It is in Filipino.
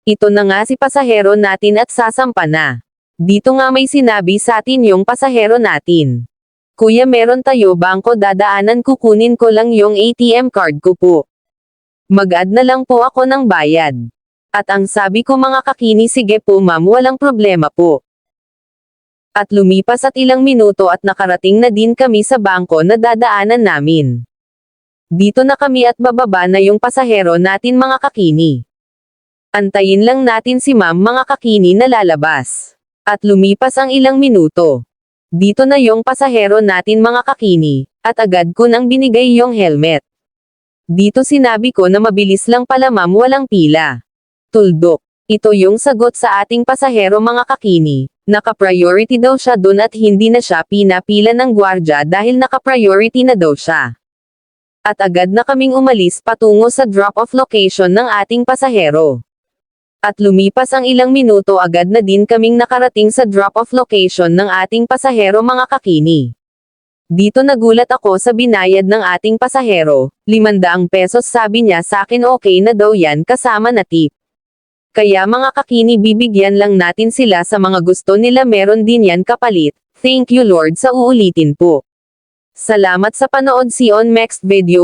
Ito na nga si pasahero natin at sasampa na. Dito nga may sinabi sa atin yung pasahero natin. Kuya, meron tayo bangko dadaanan, kukunin ko lang yung ATM card ko po. Mag-add na lang po ako ng bayad. At ang sabi ko, mga kakini, sige po ma'am, walang problema po. At lumipas at ilang minuto at nakarating na din kami sa bangko na dadaanan namin. Dito na kami at bababa na yung pasahero natin, mga kakini. Antayin lang natin si ma'am, mga kakini, na lalabas. At lumipas ang ilang minuto. Dito na yung pasahero natin, mga kakini, at agad ko nang binigay yung helmet. Dito sinabi ko na mabilis lang pala ma'am, walang pila. Tuldok. Ito yung sagot sa ating pasahero, mga kakini. Naka-priority daw siya dun at hindi na siya pinapila ng gwardya dahil naka-priority na daw siya. At agad na kaming umalis patungo sa drop-off location ng ating pasahero. At lumipas ang ilang minuto, agad na din kaming nakarating sa drop-off location ng ating pasahero, mga kakini. Dito nagulat ako sa binayad ng ating pasahero, 500 pesos, sabi niya sa akin okay na daw yan kasama na tip. Kaya mga kakini, bibigyan lang natin sila sa mga gusto nila, meron din yan kapalit. Thank you Lord, sa uulitin po. Salamat sa panood, see you on next video.